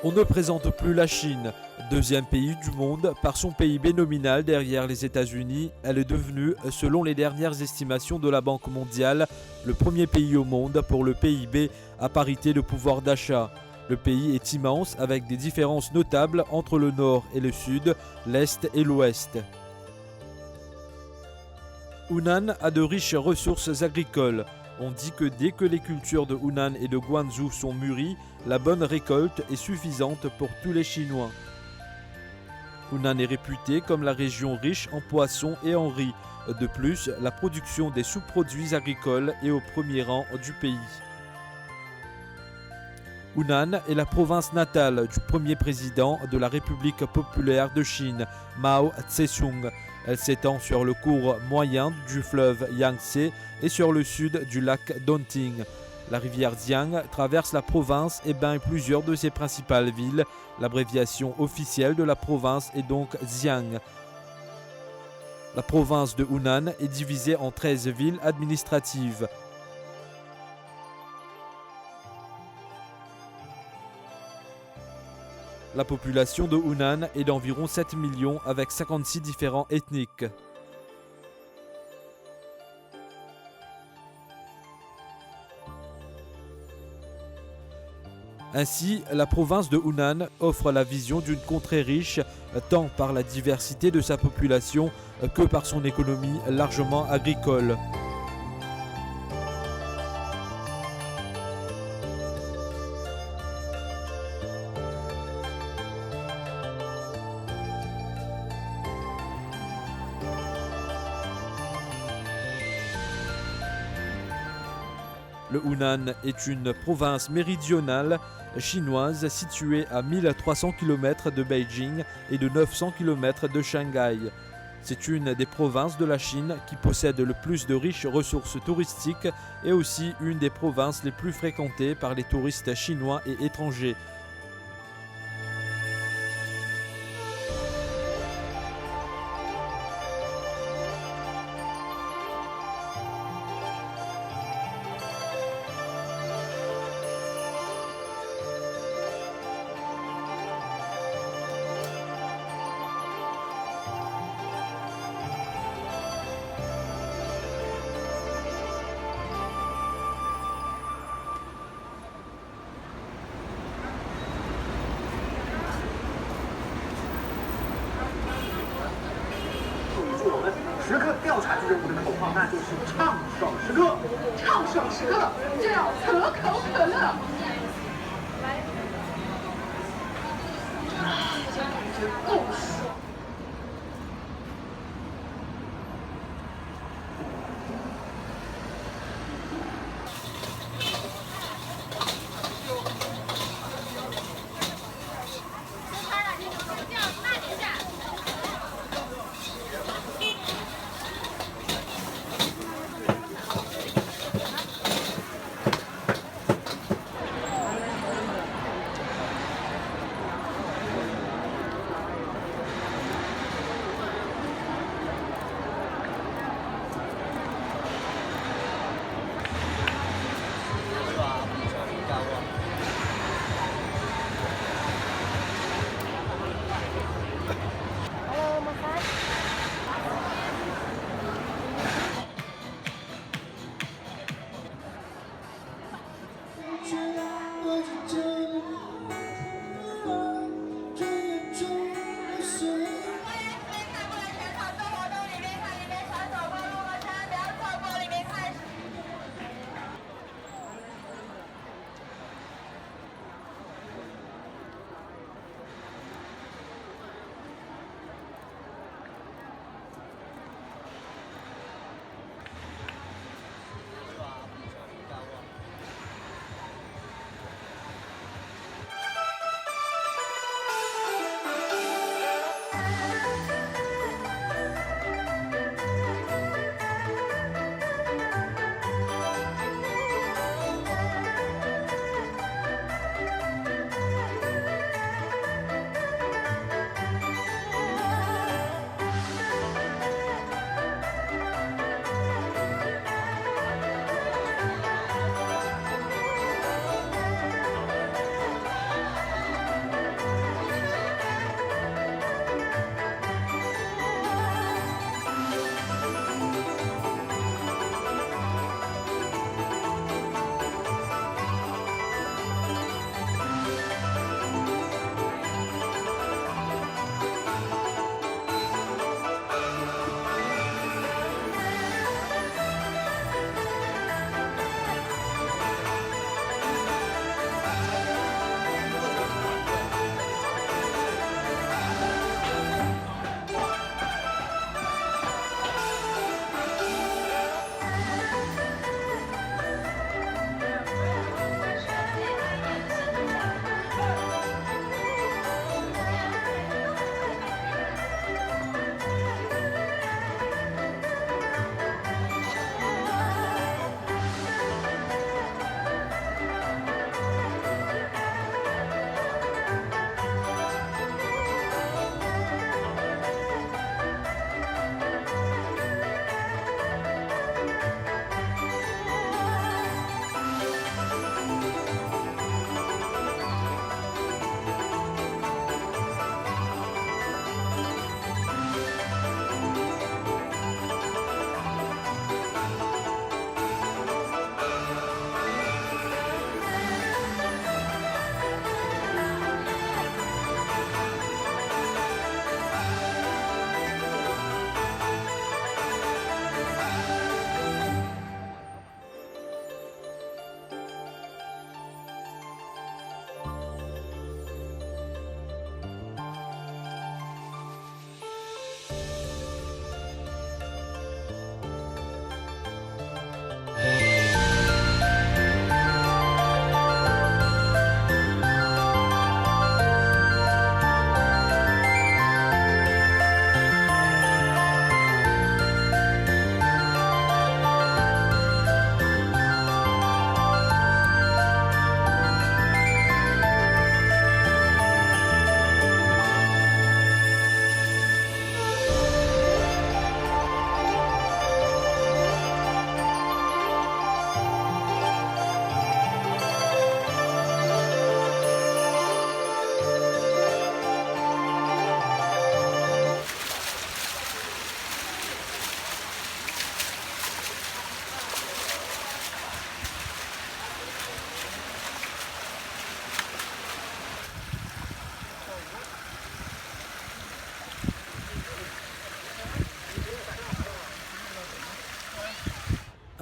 On ne présente plus la Chine, deuxième pays du monde par son PIB nominal derrière les États-Unis. Elle est devenue, selon les dernières estimations de la Banque mondiale, le premier pays au monde pour le PIB à parité de pouvoir d'achat. Le pays est immense avec des différences notables entre le nord et le sud, l'est et l'ouest. Hunan a de riches ressources agricoles. On dit que dès que les cultures de Hunan et de Guangzhou sont mûries, la bonne récolte est suffisante pour tous les Chinois. Hunan est réputée comme la région riche en poissons et en riz. De plus, la production des sous-produits agricoles est au premier rang du pays. Hunan est la province natale du premier président de la République populaire de Chine, Mao Tse-tung. Elle s'étend sur le cours moyen du fleuve Yangtze et sur le sud du lac Dongting. La rivière Jiang traverse la province et baigne plusieurs de ses principales villes. L'abréviation officielle de la province est donc Xiang. La province de Hunan est divisée en 13 villes administratives. La population de Hunan est d'environ 7 millions avec 56 différents ethniques. Ainsi, la province de Hunan offre la vision d'une contrée riche tant par la diversité de sa population que par son économie largement agricole. Le Hunan est une province méridionale chinoise située à 1300 km de Beijing et de 900 km de Shanghai. C'est une des provinces de la Chine qui possède le plus de riches ressources touristiques et aussi une des provinces les plus fréquentées par les touristes chinois et étrangers.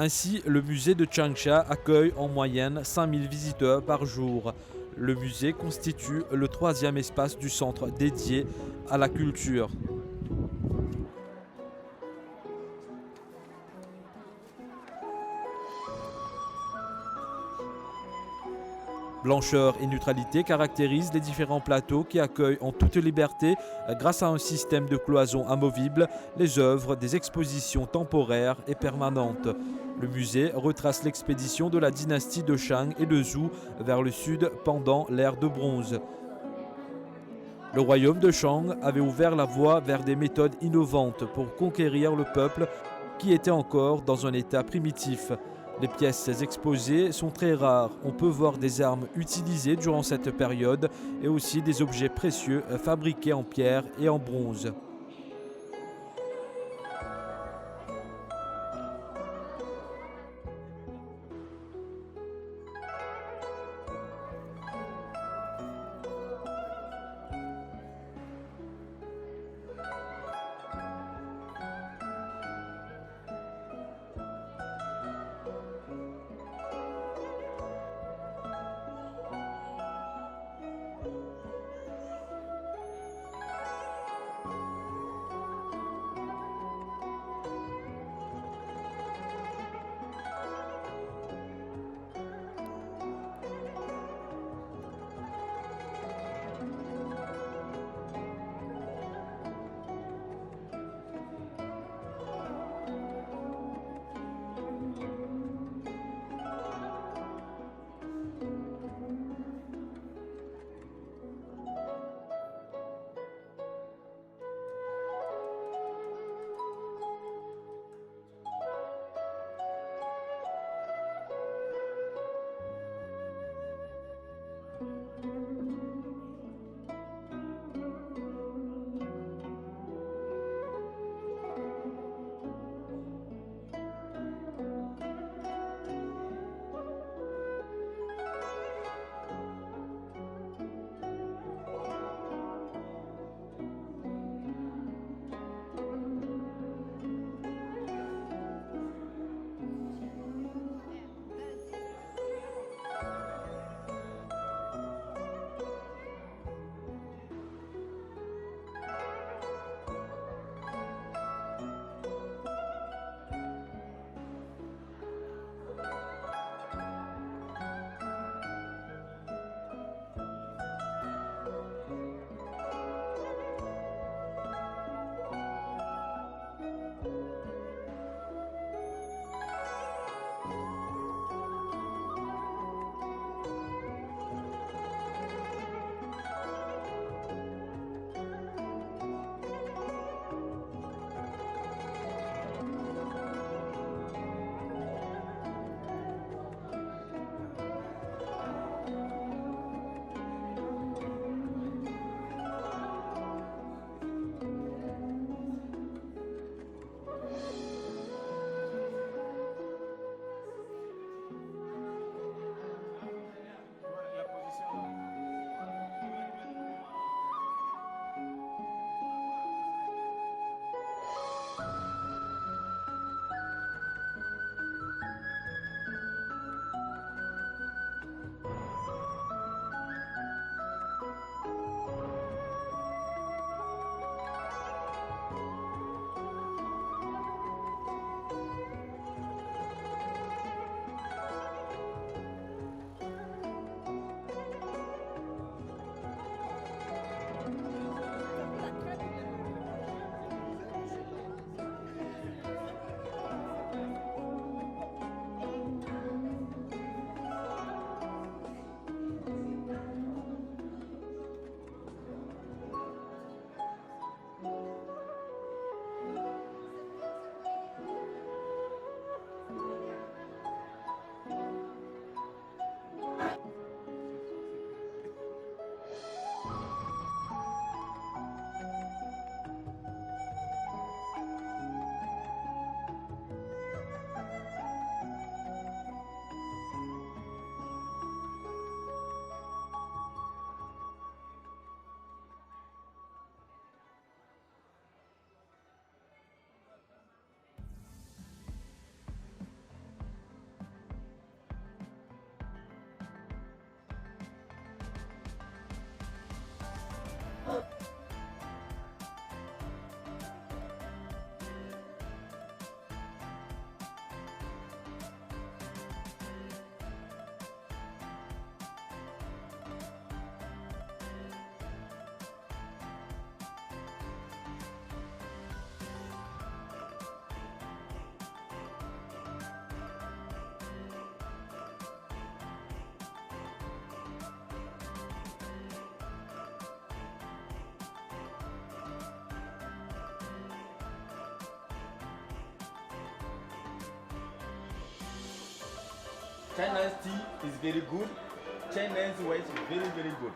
Ainsi, le musée de Changsha accueille en moyenne 5000 visiteurs par jour. Le musée constitue le troisième espace du centre dédié à la culture. Blancheur et neutralité caractérisent les différents plateaux qui accueillent en toute liberté, grâce à un système de cloisons amovibles, les œuvres des expositions temporaires et permanentes. Le musée retrace l'expédition de la dynastie de Shang et de Zhou vers le sud pendant l'ère de bronze. Le royaume de Shang avait ouvert la voie vers des méthodes innovantes pour conquérir le peuple qui était encore dans un état primitif. Les pièces exposées sont très rares. On peut voir des armes utilisées durant cette période et aussi des objets précieux fabriqués en pierre et en bronze. China's tea is very good. China's white is very, very good.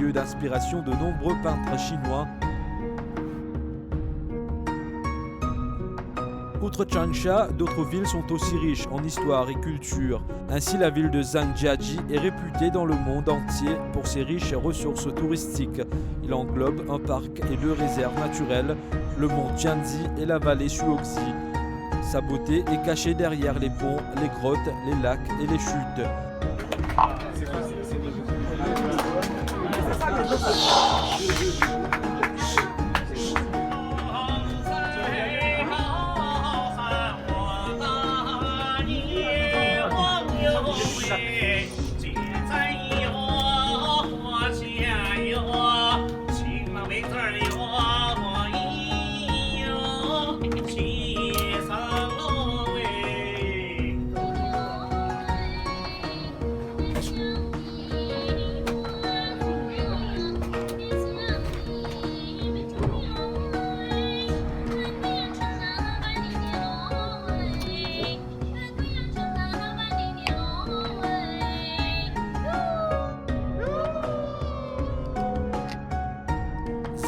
Lieu d'inspiration de nombreux peintres chinois. Outre Changsha, d'autres villes sont aussi riches en histoire et culture. Ainsi, la ville de Zhangjiajie est réputée dans le monde entier pour ses riches ressources touristiques. Il englobe un parc et deux réserves naturelles, le mont Tianzi et la vallée Shuoxi. Sa beauté est cachée derrière les ponts, les grottes, les lacs et les chutes.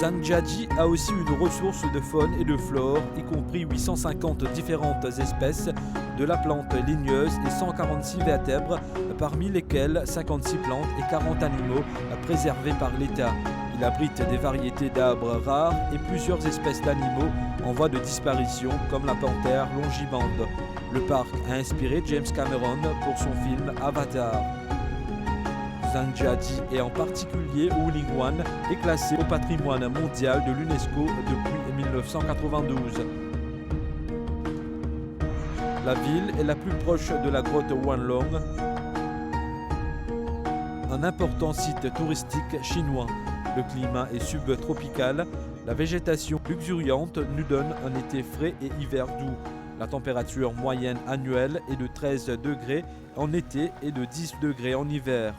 Zhangjiajie a aussi une ressource de faune et de flore, y compris 850 différentes espèces de la plante ligneuse et 146 vertèbres, parmi lesquelles 56 plantes et 40 animaux préservés par l'État. Il abrite des variétés d'arbres rares et plusieurs espèces d'animaux en voie de disparition, comme la panthère longibande. Le parc a inspiré James Cameron pour son film Avatar. Zhangjiajie et en particulier Wuling est classé au patrimoine mondial de l'UNESCO depuis 1992. La ville est la plus proche de la grotte Wanlong, un important site touristique chinois. Le climat est subtropical, la végétation luxuriante nous donne un été frais et hiver doux. La température moyenne annuelle est de 13 degrés en été et de 10 degrés en hiver.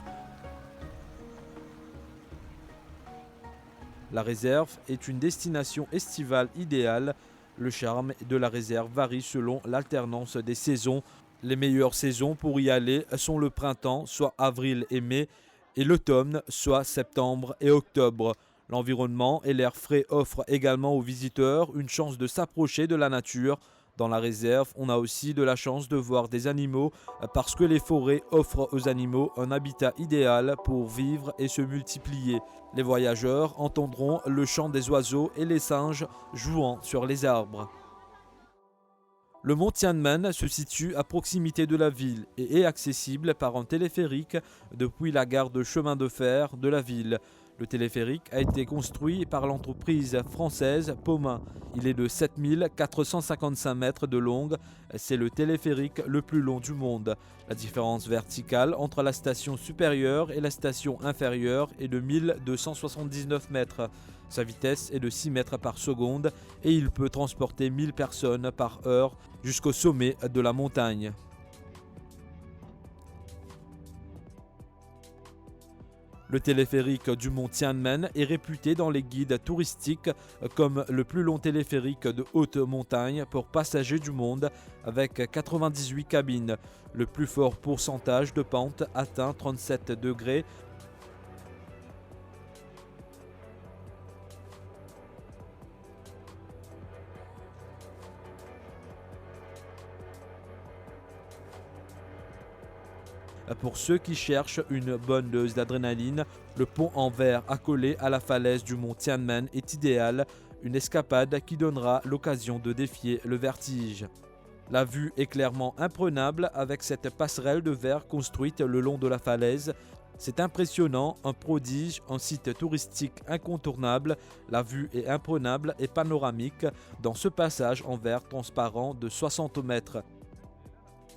La réserve est une destination estivale idéale. Le charme de la réserve varie selon l'alternance des saisons. Les meilleures saisons pour y aller sont le printemps, soit avril et mai, et l'automne, soit septembre et octobre. L'environnement et l'air frais offrent également aux visiteurs une chance de s'approcher de la nature. Dans la réserve, on a aussi de la chance de voir des animaux parce que les forêts offrent aux animaux un habitat idéal pour vivre et se multiplier. Les voyageurs entendront le chant des oiseaux et les singes jouant sur les arbres. Le mont Tianmen se situe à proximité de la ville et est accessible par un téléphérique depuis la gare de chemin de fer de la ville. Le téléphérique a été construit par l'entreprise française Poma. Il est de 7455 mètres de long. C'est le téléphérique le plus long du monde. La différence verticale entre la station supérieure et la station inférieure est de 1279 mètres. Sa vitesse est de 6 mètres par seconde et il peut transporter 1000 personnes par heure jusqu'au sommet de la montagne. Le téléphérique du mont Tianmen est réputé dans les guides touristiques comme le plus long téléphérique de haute montagne pour passagers du monde avec 98 cabines. Le plus fort pourcentage de pente atteint 37 degrés. Pour ceux qui cherchent une bonne dose d'adrénaline, le pont en verre accolé à la falaise du mont Tianmen est idéal, une escapade qui donnera l'occasion de défier le vertige. La vue est clairement imprenable avec cette passerelle de verre construite le long de la falaise. C'est impressionnant, un prodige, un site touristique incontournable. La vue est imprenable et panoramique dans ce passage en verre transparent de 60 mètres.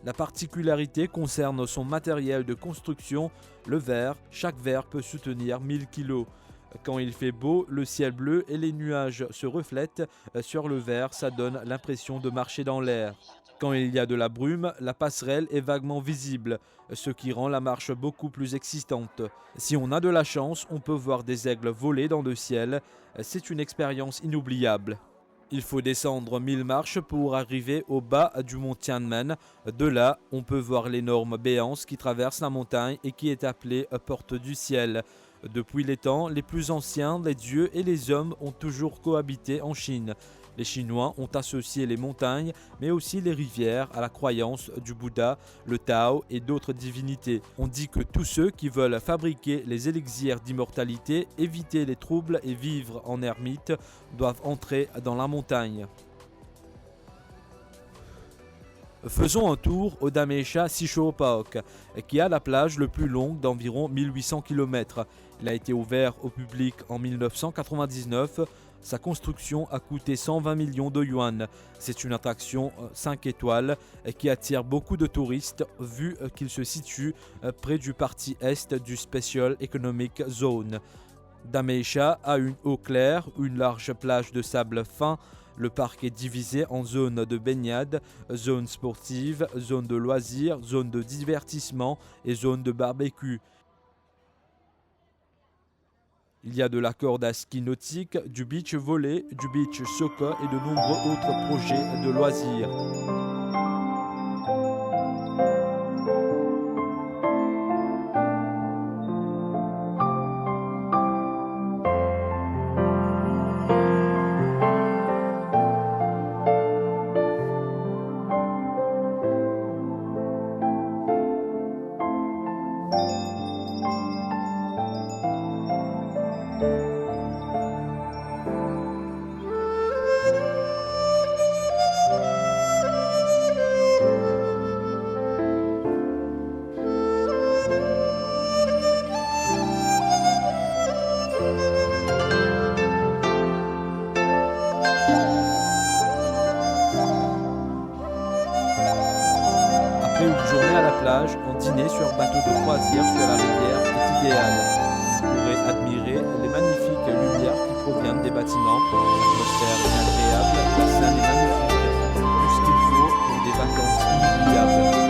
La particularité concerne son matériel de construction, le verre. Chaque verre peut soutenir 1000 kg. Quand il fait beau, le ciel bleu et les nuages se reflètent sur le verre, ça donne l'impression de marcher dans l'air. Quand il y a de la brume, la passerelle est vaguement visible, ce qui rend la marche beaucoup plus excitante. Si on a de la chance, on peut voir des aigles voler dans le ciel. C'est une expérience inoubliable. Il faut descendre 1000 marches pour arriver au bas du mont Tianmen. De là, on peut voir l'énorme béance qui traverse la montagne et qui est appelée Porte du ciel. Depuis les temps les plus anciens, les dieux et les hommes ont toujours cohabité en Chine. Les Chinois ont associé les montagnes, mais aussi les rivières, à la croyance du Bouddha, le Tao et d'autres divinités. On dit que tous ceux qui veulent fabriquer les élixirs d'immortalité, éviter les troubles et vivre en ermite doivent entrer dans la montagne. Faisons un tour au Dameisha Shishopaok, qui a la plage le plus longue d'environ 1800 km. Il a été ouvert au public en 1999. Sa construction a coûté 120 millions de yuan. C'est une attraction 5 étoiles qui attire beaucoup de touristes vu qu'il se situe près du parti est du Special Economic Zone. Dameisha a une eau claire, une large plage de sable fin, Le parc est divisé en zones de baignade, zones sportives, zones de loisirs, zones de divertissement et zones de barbecue. Il y a de la corde à ski nautique, du beach volley, du beach soccer et de nombreux autres projets de loisirs. Après une journée à la plage, un dîner sur bateau de croisière sur la rivière est idéal. Vous pourrez admirer les magnifiques lumières qui proviennent des bâtiments. L'atmosphère est agréable, la scène est magnifique. Tout ce qu'il faut pour des vacances inoubliables.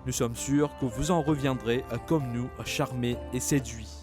Nous sommes sûrs que vous en reviendrez comme nous, charmés et séduits.